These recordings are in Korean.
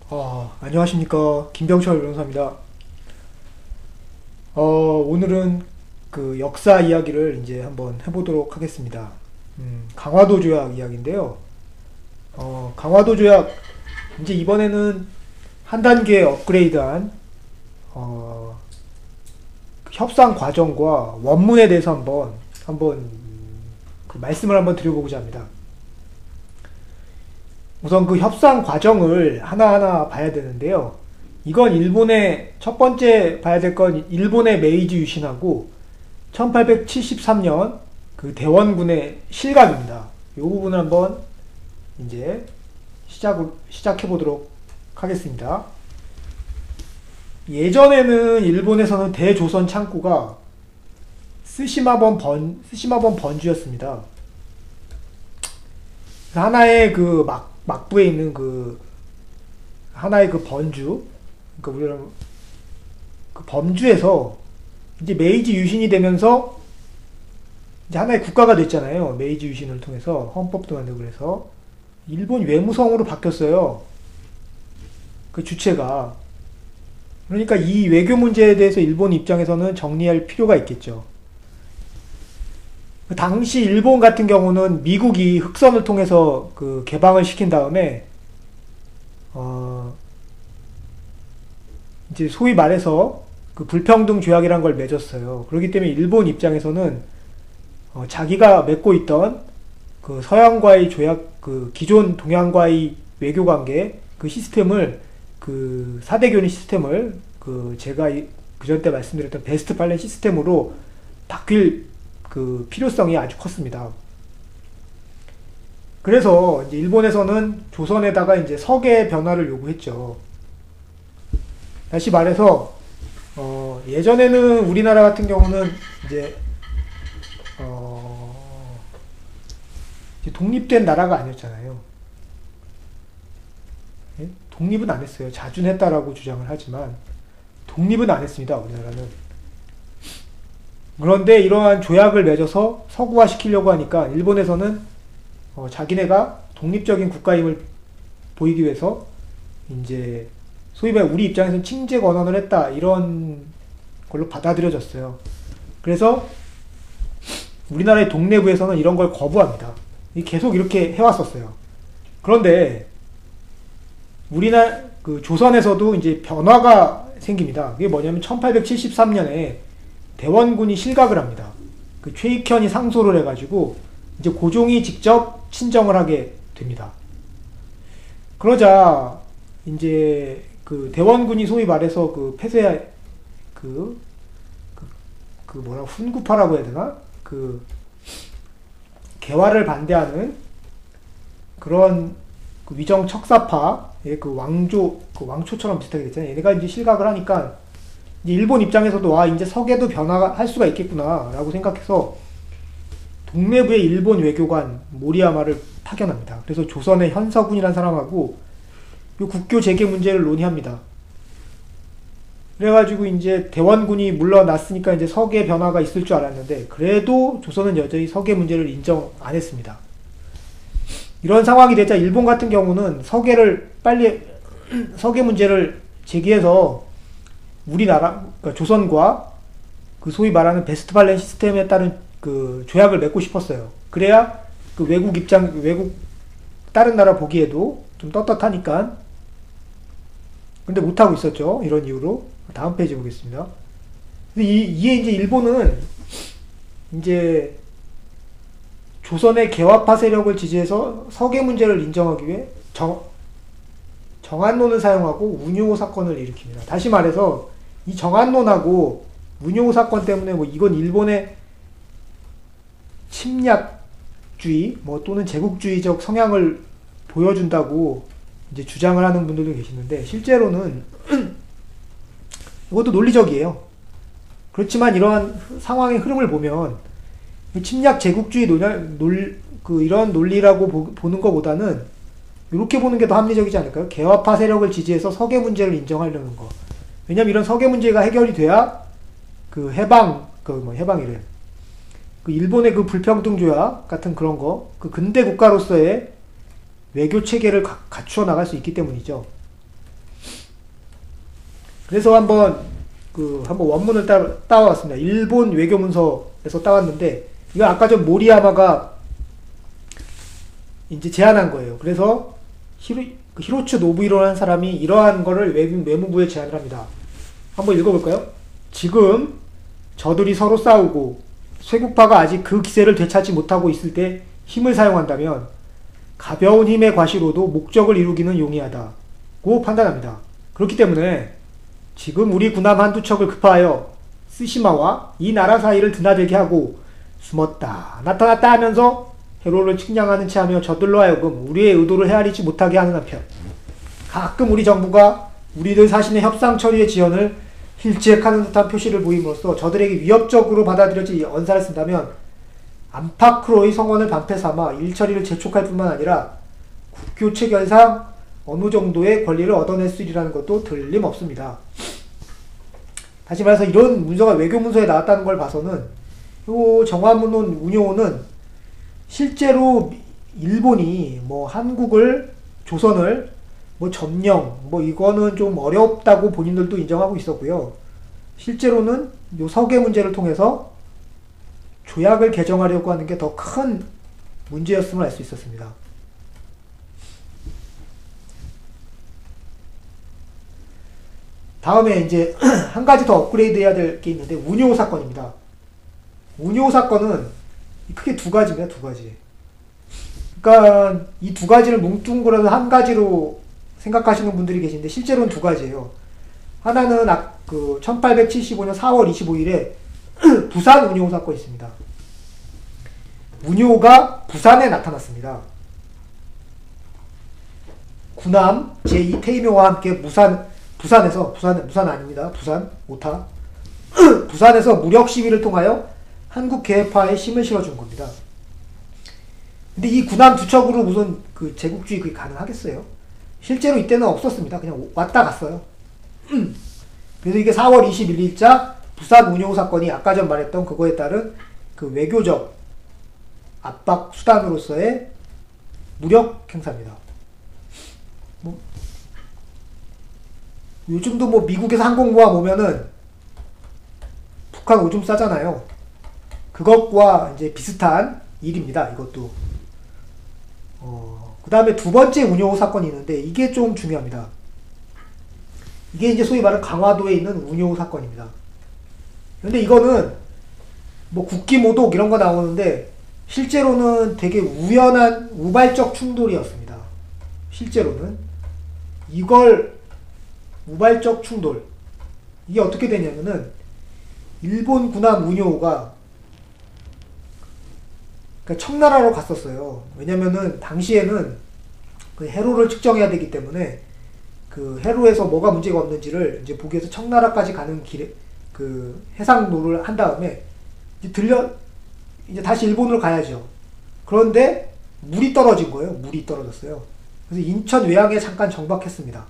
안녕하십니까. 김병철 변호사입니다. 오늘은 그 역사 이야기를 이제 한번 해보도록 하겠습니다. 강화도 조약 이야기인데요. 강화도 조약, 이제 이번에는 한 단계 업그레이드한, 그 협상 과정과 원문에 대해서 한번 그 말씀을 한번 드려보고자 합니다. 우선 그 협상 과정을 하나하나 봐야 되는데요. 이건 일본의 첫 번째 봐야 될 건 일본의 메이지 유신하고 1873년 그 대원군의 실각입니다. 이 부분을 한번 이제 시작해 보도록 하겠습니다. 예전에는 일본에서는 대조선 창구가 스시마본 번주였습니다. 하나의 그 막부에 있는 그 하나의 그 번주, 그러니까 우리는 그 범주에서 이제 메이지 유신이 되면서 이제 하나의 국가가 됐잖아요. 메이지 유신을 통해서 헌법도 만들고 그래서 일본 외무성으로 바뀌었어요. 그 주체가. 그러니까 이 외교 문제에 대해서 일본 입장에서는 정리할 필요가 있겠죠. 그 당시 일본 같은 경우는 미국이 흑선을 통해서 그 개방을 시킨 다음에 이제 소위 말해서 그 불평등 조약이란 걸 맺었어요. 그렇기 때문에 일본 입장에서는 자기가 맺고 있던 그 서양과의 조약, 그 기존 동양과의 외교 관계 그 시스템을 그 사대교니 시스템을 그 제가 그전 때 말씀드렸던 베스트 팔렌 시스템으로 바뀔 그 필요성이 아주 컸습니다. 그래서 이제 일본에서는 조선에다가 이제 서계 변화를 요구했죠. 다시 말해서 예전에는 우리나라 같은 경우는 이제 이제 독립된 나라가 아니었잖아요. 예? 독립은 안 했어요. 자준했다라고 주장을 하지만 독립은 안 했습니다. 우리나라는. 그런데 이러한 조약을 맺어서 서구화시키려고 하니까 일본에서는 자기네가 독립적인 국가임을 보이기 위해서 이제 소위 말해 우리 입장에서는 칭제 권한을 했다 이런 걸로 받아들여졌어요. 그래서 우리나라의 동래부에서는 이런 걸 거부합니다. 계속 이렇게 해왔었어요. 그런데 우리나라 그 조선에서도 이제 변화가 생깁니다. 그게 뭐냐면 1873년에 대원군이 실각을 합니다. 그 최익현이 상소를 해가지고 이제 고종이 직접 친정을 하게 됩니다. 그러자 이제 그 대원군이 소위 말해서 그 폐쇄 그 뭐라 훈구파라고 해야 되나? 그 개화를 반대하는 그런 그 위정 척사파의 그 왕초처럼 비슷하게 됐잖아요. 얘네가 이제 실각을 하니까 이제 일본 입장에서도 와 이제 서계도 변화할 수가 있겠구나 라고 생각해서 동래부의 일본 외교관 모리야마를 파견합니다. 그래서 조선의 현서군이라는 사람하고 이 국교 재개 문제를 논의합니다. 그래가지고 이제 대원군이 물러났으니까 이제 서계 변화가 있을 줄 알았는데 그래도 조선은 여전히 서계 문제를 인정 안 했습니다. 이런 상황이 되자 일본 같은 경우는 서계를 빨리 서계 문제를 제기해서 우리나라 그러니까 조선과 그 소위 말하는 베스트 팔렌 시스템에 따른 그 조약을 맺고 싶었어요. 그래야 그 외국 다른 나라 보기에도 좀 떳떳하니까. 근데 못하고 있었죠. 이런 이유로. 다음 페이지 보겠습니다. 근데 이게 이제 일본은 이제 조선의 개화파 세력을 지지해서 서계 문제를 인정하기 위해 정한론을 사용하고 운요 사건을 일으킵니다. 다시 말해서 이 정한론하고 운요 사건 때문에 뭐 이건 일본의 침략주의 뭐 또는 제국주의적 성향을 보여준다고 이제 주장을 하는 분들도 계시는데 실제로는 이것도 논리적이에요. 그렇지만 이러한 상황의 흐름을 보면 침략 제국주의 이런 논리라고 보는 것보다는 이렇게 보는 게 더 합리적이지 않을까요? 개화파 세력을 지지해서 서계 문제를 인정하려는 거. 왜냐면 이런 서계 문제가 해결이 돼야 그 해방이래. 그 일본의 그 불평등 조약 같은 그런 거, 그 근대 국가로서의 외교 체계를 갖추어 나갈 수 있기 때문이죠. 그래서 한번 원문을 따와왔습니다. 일본 외교문서에서 따왔는데, 이거 아까 전 모리야마가 이제 제안한 거예요. 그래서 히로츠 노부히로라는 사람이 이러한 거를 외무부에 제안을 합니다. 한번 읽어볼까요? 지금 저들이 서로 싸우고 쇄국파가 아직 그 기세를 되찾지 못하고 있을 때 힘을 사용한다면 가벼운 힘의 과시로도 목적을 이루기는 용이하다고 판단합니다. 그렇기 때문에 지금 우리 군함 한두 척을 급파하여 쓰시마와 이 나라 사이를 드나들게 하고 숨었다 나타났다 하면서 해로를 측량하는 채 하며 저들로 하여금 우리의 의도를 헤아리지 못하게 하는 한편 가끔 우리 정부가 우리들 사신의 협상 처리의 지연을 일찍하는 듯한 표시를 보임으로써 저들에게 위협적으로 받아들여질 언사를 쓴다면 안팎으로의 성원을 방패 삼아 일처리를 재촉할 뿐만 아니라 국교 체결상 어느 정도의 권리를 얻어낼 수 있으리라는 것도 틀림없습니다. 다시 말해서 이런 문서가 외교문서에 나왔다는 걸 봐서는 이 정화문론 운용은 실제로 일본이 뭐 한국을 조선을 뭐 점령 뭐 이거는 좀 어렵다고 본인들도 인정하고 있었고요. 실제로는 요 서계 문제를 통해서 조약을 개정하려고 하는 게 더 큰 문제였음을 알 수 있었습니다. 다음에 이제 한 가지 더 업그레이드 해야 될 게 있는데 운요 사건입니다. 운요 사건은 크게 두 가지입니다. 두 가지. 그러니까 이 두 가지를 뭉뚱그려서 한 가지로 생각하시는 분들이 계신데 실제로는 두 가지예요. 하나는 1875년 4월 25일에 부산 운요 사건이 있습니다. 운요가 부산에 나타났습니다. 군함 제2태이묘와 함께 부산 아닙니다. 부산 오타 부산에서 무력 시위를 통하여 한국 개파에 힘을 실어준 겁니다. 근데 이 군함 두 척으로 무슨 그 제국주의 그게 가능하겠어요? 실제로 이때는 없었습니다. 그냥 왔다 갔어요. 그래서 이게 4월 21일자 부산 운요 사건이 아까 전 말했던 그거에 따른 그 외교적 압박 수단으로서의 무력 행사입니다. 뭐 요즘도 뭐 미국에서 항공모함 오면은 북한 오줌 싸잖아요. 그것과 이제 비슷한 일입니다. 이것도. 그 다음에 두 번째 운요 사건이 있는데 이게 좀 중요합니다. 이게 이제 소위 말하는 강화도에 있는 운요 사건입니다. 근데 이거는 뭐 국기모독 이런 거 나오는데 실제로는 되게 우연한 우발적 충돌이었습니다. 실제로는 이걸 우발적 충돌 이게 어떻게 되냐면은 일본 군함 운요가 그러니까 청나라로 갔었어요. 왜냐면은 당시에는 그 해로를 측정해야 되기 때문에 그 해로에서 뭐가 문제가 없는지를 이제 보기 위해서 청나라까지 가는 길에 그 해상로를 한 다음에 이제 다시 일본으로 가야죠. 그런데 물이 떨어진 거예요. 물이 떨어졌어요. 그래서 인천 외항에 잠깐 정박했습니다.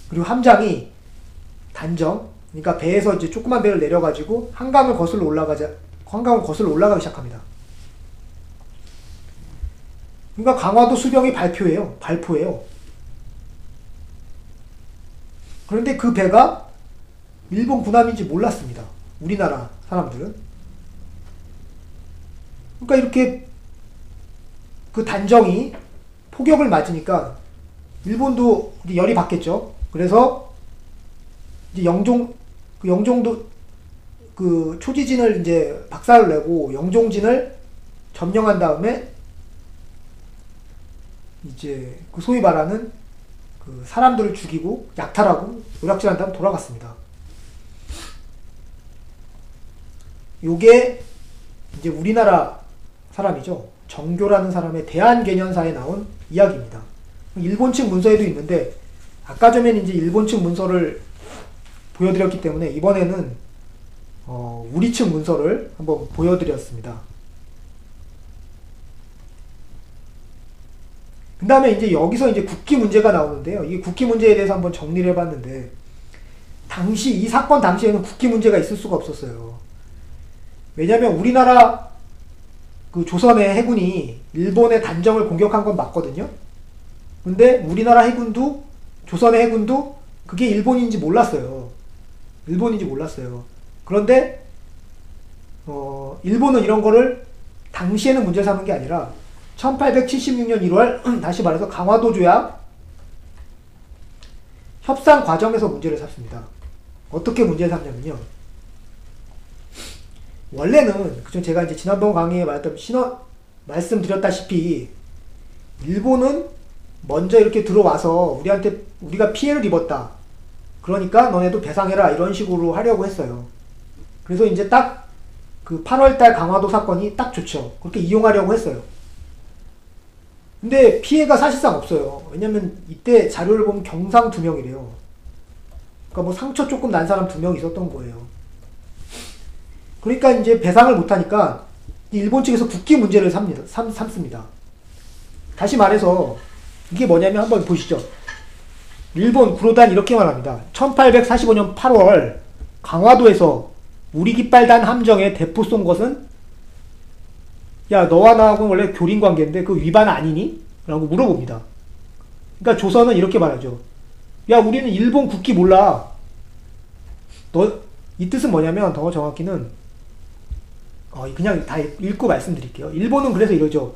그리고 함장이 단정, 그러니까 배에서 이제 조그만 배를 내려가지고 한강을 거슬러 올라가기 시작합니다. 그러니까 강화도 수령이 발포예요. 그런데 그 배가 일본 군함인지 몰랐습니다. 우리나라 사람들은. 그러니까 이렇게 그 단정이 폭격을 맞으니까 일본도 열이 받겠죠. 그래서 이제 영종도 그 초지진을 이제 박살을 내고 영종진을 점령한 다음에 이제 그 소위 말하는 그 사람들을 죽이고 약탈하고 노략질한 다음 돌아갔습니다. 요게 이제 우리나라 사람이죠. 정교라는 사람의 대한개년사에 나온 이야기입니다. 일본 측 문서에도 있는데 아까 전에는 이제 일본 측 문서를 보여드렸기 때문에 이번에는 우리 측 문서를 한번 보여드렸습니다. 그 다음에 이제 여기서 이제 국기 문제가 나오는데요. 이 국기 문제에 대해서 한번 정리를 해봤는데 이 사건 당시에는 국기 문제가 있을 수가 없었어요. 왜냐면 우리나라 그 조선의 해군이 일본의 단정을 공격한 건 맞거든요. 근데 우리나라 해군도 조선의 해군도 그게 일본인지 몰랐어요. 일본인지 몰랐어요. 그런데 일본은 이런 거를 당시에는 문제 삼은 게 아니라 1876년 1월 다시 말해서 강화도 조약 협상 과정에서 문제를 삼습니다. 어떻게 문제를 삼냐면요. 원래는 제가 이제 지난번 강의에 말씀드렸다시피 일본은 먼저 이렇게 들어와서 우리가 피해를 입었다. 그러니까 너네도 배상해라 이런 식으로 하려고 했어요. 그래서 이제 딱 그 8월달 강화도 사건이 딱 좋죠. 그렇게 이용하려고 했어요. 근데 피해가 사실상 없어요. 왜냐면 이때 자료를 보면 경상 2명이래요. 그러니까 뭐 상처 조금 난 사람 2명 있었던 거예요. 그러니까 이제 배상을 못하니까 일본 측에서 국기 문제를 삼습니다. 다시 말해서 이게 뭐냐면 한번 보시죠. 일본 구로단 이렇게 말합니다. 1845년 8월 강화도에서 우리 깃발단 함정에 대포 쏜 것은 야 너와 나하고는 원래 교린 관계인데 그 위반 아니니? 라고 물어봅니다. 그러니까 조선은 이렇게 말하죠. 야 우리는 일본 국기 몰라. 이 뜻은 뭐냐면 더 정확히는 그냥 다 읽고 말씀드릴게요. 일본은 그래서 이러죠.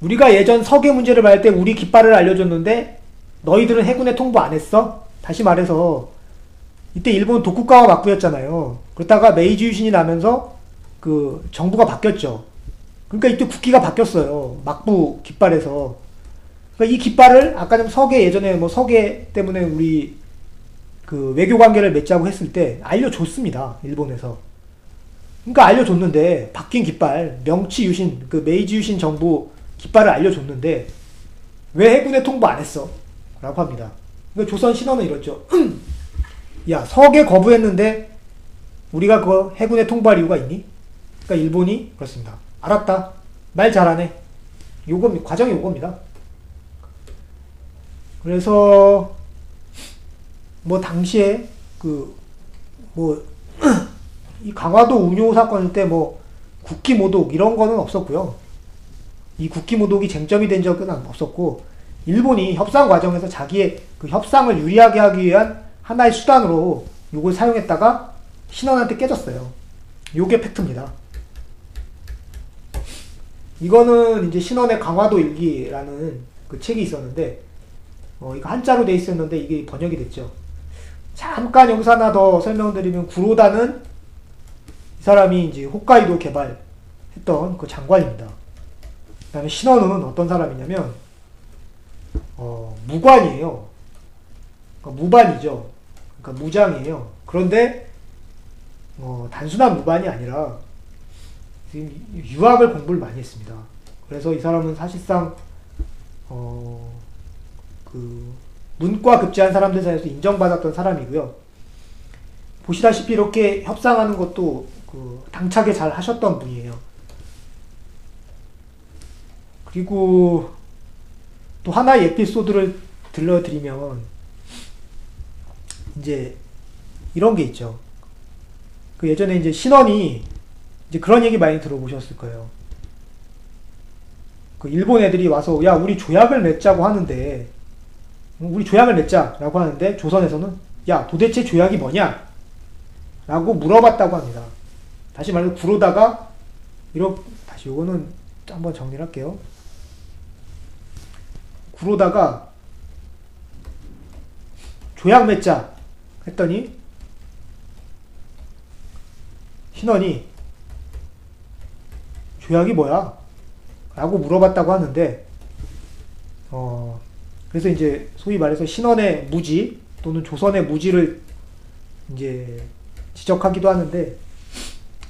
우리가 예전 서계 문제를 말할 때 우리 깃발을 알려줬는데 너희들은 해군에 통보 안 했어? 다시 말해서 이때 일본은 독국가와 맞부였잖아요. 그러다가 메이지 유신이 나면서 그 정부가 바뀌었죠. 그러니까 이때 국기가 바뀌었어요. 막부 깃발에서. 그러니까 이 깃발을 아까 좀 예전에 뭐 서계 때문에 우리 그 외교 관계를 맺자고 했을 때 알려줬습니다. 일본에서. 그러니까 알려줬는데 바뀐 깃발, 명치 유신, 그 메이지 유신 정부 깃발을 알려줬는데 왜 해군에 통보 안 했어? 라고 합니다. 그러니까 조선 신원은 이렇죠. 야 서계 거부했는데 우리가 그 해군에 통보할 이유가 있니? 그러니까 일본이 그렇습니다. 알았다. 말 잘하네. 과정이 요겁니다. 그래서 뭐 당시에 이 강화도 운요 사건일 때 뭐 국기 모독 이런 거는 없었고요. 이 국기 모독이 쟁점이 된 적은 없었고 일본이 협상 과정에서 자기의 그 협상을 유리하게 하기 위한 하나의 수단으로 요걸 사용했다가 신원한테 깨졌어요. 요게 팩트입니다. 이거는 이제 신원의 강화도 일기라는 그 책이 있었는데 이거 한자로 돼 있었는데 이게 번역이 됐죠. 잠깐 여기서 하나 더 설명드리면 구로다는 이 사람이 이제 홋카이도 개발했던 그 장관입니다. 그 다음에 신원은 어떤 사람이냐면 무관이에요. 그러니까 무반이죠. 그러니까 무장이에요. 그런데 단순한 무반이 아니라 유학을 공부를 많이 했습니다. 그래서 이 사람은 사실상 그 문과 급제한 사람들 사이에서 인정받았던 사람이고요. 보시다시피 이렇게 협상하는 것도 그 당차게 잘 하셨던 분이에요. 그리고 또 하나의 에피소드를 들려드리면 이제 이런 게 있죠. 그 예전에 이제 신원이 이제 그런 얘기 많이 들어보셨을 거예요. 그 일본 애들이 와서 야 우리 조약을 맺자고 하는데 우리 조약을 맺자라고 하는데 조선에서는 야 도대체 조약이 뭐냐? 라고 물어봤다고 합니다. 다시 말해서 구로다가 다시 요거는 한번 정리를 할게요. 구로다가 조약 맺자 했더니 신원이 조약이 뭐야? 라고 물어봤다고 하는데 그래서 이제 소위 말해서 신원의 무지 또는 조선의 무지를 이제 지적하기도 하는데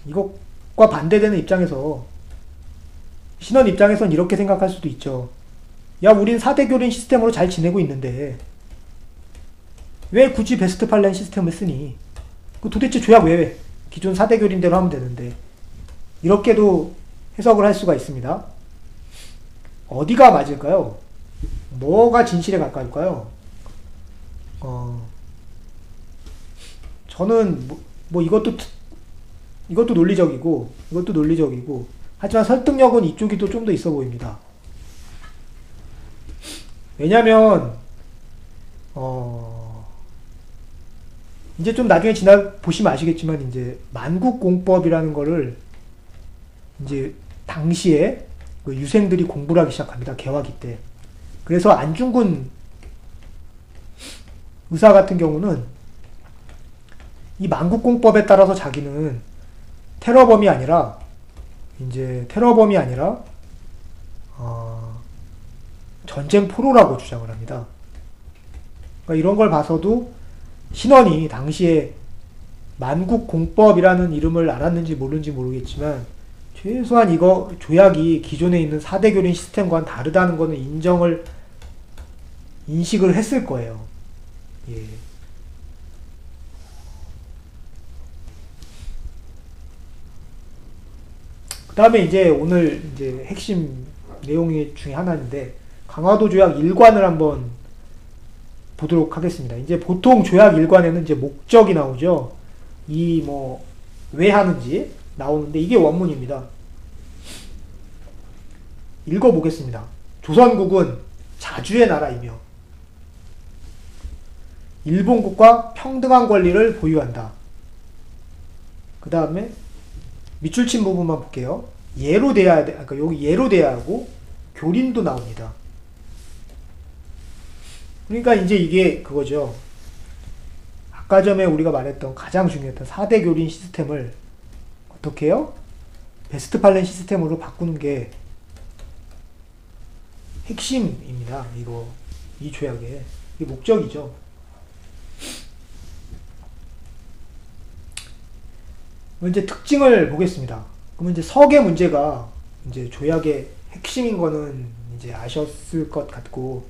이것과 반대되는 입장에서 신원 입장에선 이렇게 생각할 수도 있죠. 야 우린 4대 교린 시스템으로 잘 지내고 있는데 왜 굳이 베스트팔렌 시스템을 쓰니? 그 도대체 조약 왜 기존 4대 교린대로 하면 되는데 이렇게도 해석을 할 수가 있습니다. 어디가 맞을까요? 뭐가 진실에 가까울까요? 저는 이것도 논리적이고 하지만 설득력은 이쪽이 또 좀 더 있어 보입니다. 왜냐면 이제 좀 나중에 보시면 아시겠지만, 이제 만국공법이라는 거를 이제 당시에 그 유생들이 공부를 하기 시작합니다. 개화기 때. 그래서 안중근 의사 같은 경우는 이 만국공법에 따라서 자기는 테러범이 아니라 전쟁 포로라고 주장을 합니다. 그러니까 이런 걸 봐서도 신원이 당시에 만국공법이라는 이름을 알았는지 모르는지 모르겠지만 최소한 이거 조약이 기존에 있는 사대교린 시스템과는 다르다는 거는 인식을 했을 거예요. 예. 그 다음에 이제 오늘 이제 핵심 내용 중에 하나인데, 강화도 조약 1관을 한번 보도록 하겠습니다. 이제 보통 조약 1관에는 이제 목적이 나오죠. 왜 하는지 나오는데, 이게 원문입니다. 읽어보겠습니다. 조선국은 자주의 나라이며 일본국과 평등한 권리를 보유한다. 그 다음에 밑줄 친 부분만 볼게요. 예로 돼야 돼. 그러니까 여기 예로 돼야 하고 교린도 나옵니다. 그러니까 이제 이게 그거죠. 아까 전에 우리가 말했던 가장 중요했던 4대 교린 시스템을 어떻게 해요? 베스트팔렌 시스템으로 바꾸는 게 핵심입니다. 이 조약의 이게 목적이죠. 이제 특징을 보겠습니다. 그러면 이제 석의 문제가 이제 조약의 핵심인 거는 이제 아셨을 것 같고,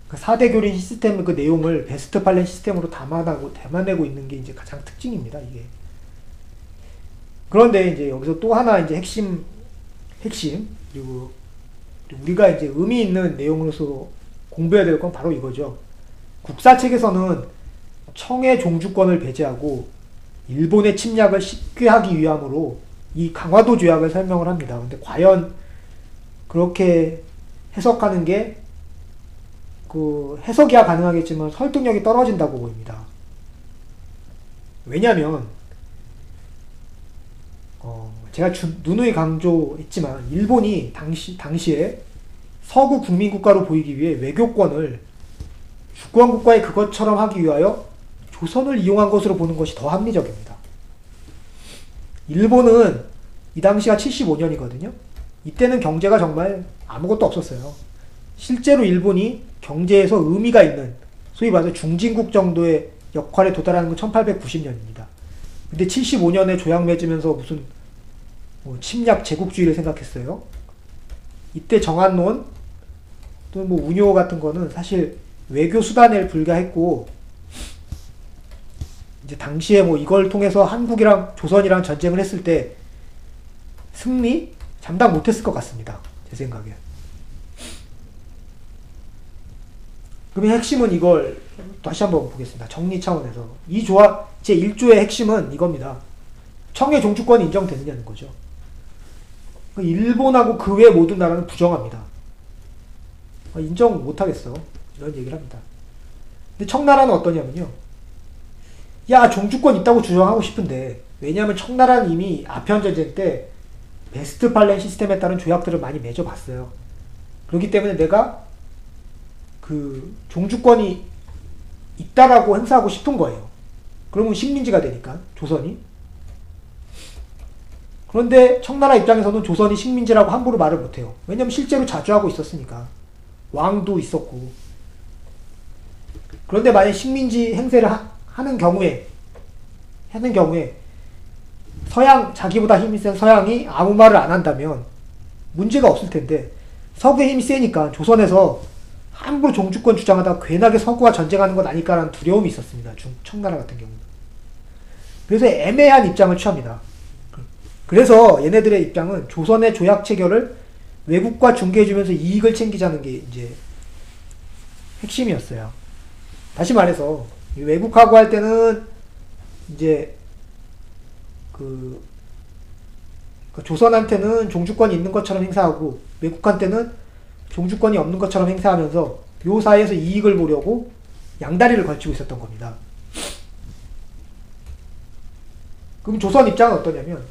그 4대 교린 시스템 그 내용을 베스트팔렌 시스템으로 담아내고 있는 게 이제 가장 특징입니다, 이게. 그런데 이제 여기서 또 하나 이제 핵심, 그리고 우리가 이제 의미 있는 내용으로서 공부해야 될 건 바로 이거죠. 국사책에서는 청의 종주권을 배제하고 일본의 침략을 쉽게 하기 위함으로 이 강화도 조약을 설명을 합니다. 근데 과연 그렇게 해석하는 게 해석이야 가능하겠지만 설득력이 떨어진다고 보입니다. 왜냐면 제가 누누이 강조했지만 일본이 당시에 서구 국민국가로 보이기 위해 외교권을 주권국가의 그것처럼 하기 위하여 조선을 이용한 것으로 보는 것이 더 합리적입니다. 일본은 이 당시가 75년이거든요. 이때는 경제가 정말 아무것도 없었어요. 실제로 일본이 경제에서 의미가 있는 소위 말해서 중진국 정도의 역할에 도달하는 건 1890년입니다. 근데 75년에 조약 맺으면서 무슨 침략 제국주의를 생각했어요. 이때 정한론 또는 운요 같은 거는 사실 외교 수단에 불과했고, 이제 당시에 이걸 통해서 한국이랑 조선이랑 전쟁을 했을 때 승리 장담 못했을 것 같습니다. 제 생각에. 그러면 핵심은 이걸 다시 한번 보겠습니다. 정리 차원에서. 이 조합 제1조의 핵심은 이겁니다. 청의 종주권이 인정되느냐는 거죠. 일본하고 그 외 모든 나라는 부정합니다. 인정 못하겠어. 이런 얘기를 합니다. 근데 청나라는 어떠냐면요. 야, 종주권 있다고 주장하고 싶은데, 왜냐하면 청나라는 이미 아편전쟁 때 베스트팔렌 시스템에 따른 조약들을 많이 맺어봤어요. 그렇기 때문에 내가 종주권이 있다라고 행사하고 싶은 거예요. 그러면 식민지가 되니까, 조선이. 그런데 청나라 입장에서는 조선이 식민지라고 함부로 말을 못해요. 왜냐면 실제로 자주하고 있었으니까. 왕도 있었고. 그런데 만약 식민지 행세를 하는 경우에 자기보다 힘이 센 서양이 아무 말을 안 한다면 문제가 없을 텐데, 서구의 힘이 세니까 조선에서 함부로 종주권 주장하다가 괜하게 서구와 전쟁하는 건 아닐까라는 두려움이 있었습니다. 청나라 같은 경우는. 그래서 애매한 입장을 취합니다. 그래서 얘네들의 입장은 조선의 조약 체결을 외국과 중개해주면서 이익을 챙기자는 게 이제 핵심이었어요. 다시 말해서 외국하고 할 때는 이제 조선한테는 종주권이 있는 것처럼 행사하고 외국한테는 종주권이 없는 것처럼 행사하면서 요 사이에서 이익을 보려고 양다리를 걸치고 있었던 겁니다. 그럼 조선 입장은 어떠냐면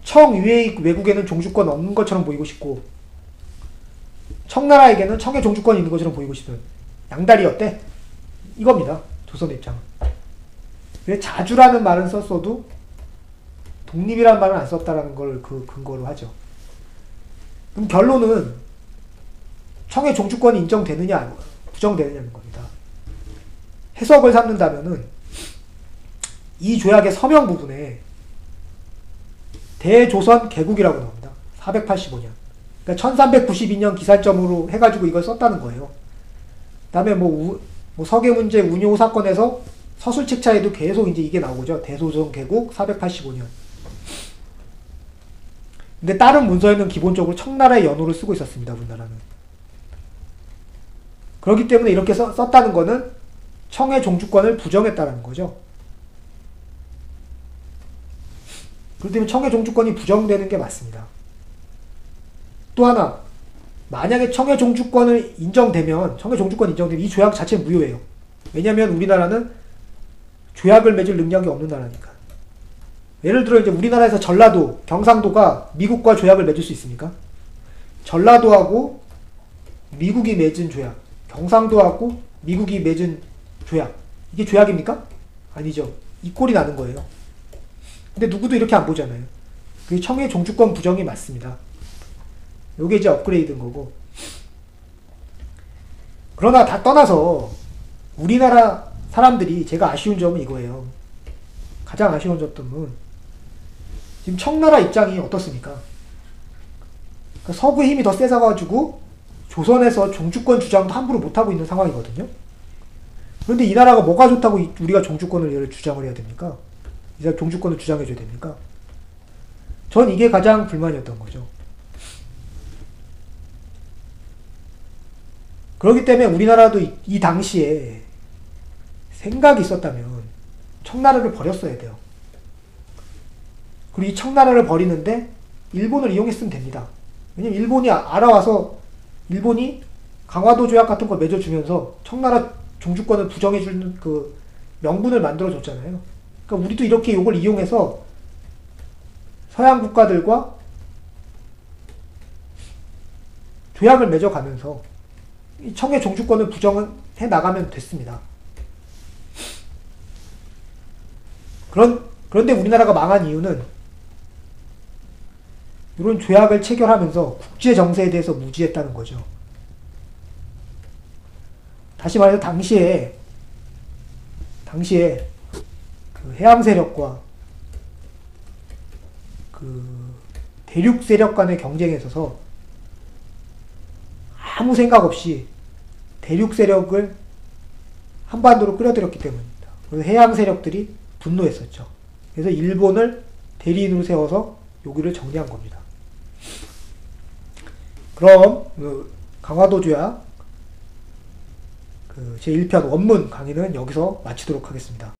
청유의 외국에는 종주권 없는 것처럼 보이고 싶고 청나라에게는 청의 종주권이 있는 것처럼 보이고 싶은 양다리 어때? 이겁니다. 조선 입장은. 왜 자주라는 말은 썼어도 독립이라는 말은 안 썼다라는 걸 그 근거로 하죠. 그럼 결론은 청의 종주권이 인정되느냐 부정되느냐는 겁니다. 해석을 삼는다면은 이 조약의 서명 부분에 대조선 개국이라고 나옵니다. 485년. 그러니까 1392년 기산점으로 해가지고 이걸 썼다는 거예요. 그 다음에 뭐 서계문제 운요 사건에서 서술책차에도 계속 이제 이게 나오죠. 대조선 개국 485년. 근데 다른 문서에는 기본적으로 청나라의 연호를 쓰고 있었습니다. 우리나라는. 그렇기 때문에 이렇게 썼다는 거는 청의 종주권을 부정했다는 거죠. 그렇기 때문에 청의 종주권이 부정되는 게 맞습니다. 또 하나, 만약에 청의 종주권을 인정되면, 청의 종주권이 인정되면 이 조약 자체는 무효예요. 왜냐면 우리나라는 조약을 맺을 능력이 없는 나라니까. 예를 들어 이제 우리나라에서 전라도, 경상도가 미국과 조약을 맺을 수 있습니까? 전라도하고 미국이 맺은 조약, 경상도하고 미국이 맺은 조약, 이게 조약입니까? 아니죠. 이 꼴이 나는 거예요. 근데 누구도 이렇게 안 보잖아요. 그게 청의 종주권 부정이 맞습니다. 요게 이제 업그레이드인 거고. 그러나 다 떠나서 우리나라 사람들이 제가 아쉬운 점은 이거예요. 가장 아쉬운 점은 지금 청나라 입장이 어떻습니까? 그러니까 서구의 힘이 더 세져가지고 조선에서 종주권 주장도 함부로 못하고 있는 상황이거든요. 그런데 이 나라가 뭐가 좋다고 우리가 종주권을 주장을 해야 됩니까? 이 사람 종주권을 주장해줘야 됩니까? 전 이게 가장 불만이었던 거죠. 그렇기 때문에 우리나라도 이 당시에 생각이 있었다면 청나라를 버렸어야 돼요. 그리고 이 청나라를 버리는데 일본을 이용했으면 됩니다. 왜냐면 일본이 알아와서 일본이 강화도 조약 같은 걸 맺어주면서 청나라 종주권을 부정해주는 그 명분을 만들어줬잖아요. 그러니까 우리도 이렇게 이걸 이용해서 서양 국가들과 조약을 맺어가면서 이 청의 종주권을 부정해 나가면 됐습니다. 그런데 우리나라가 망한 이유는 이런 조약을 체결하면서 국제 정세에 대해서 무지했다는 거죠. 다시 말해서 당시에 그 해양 세력과 그 대륙 세력 간의 경쟁에 있어서 아무 생각 없이 대륙 세력을 한반도로 끌어들였기 때문입니다. 그래서 해양 세력들이 분노했었죠. 그래서 일본을 대리인으로 세워서 여기를 정리한 겁니다. 그럼 강화도 조약 제1편 원문 강의는 여기서 마치도록 하겠습니다.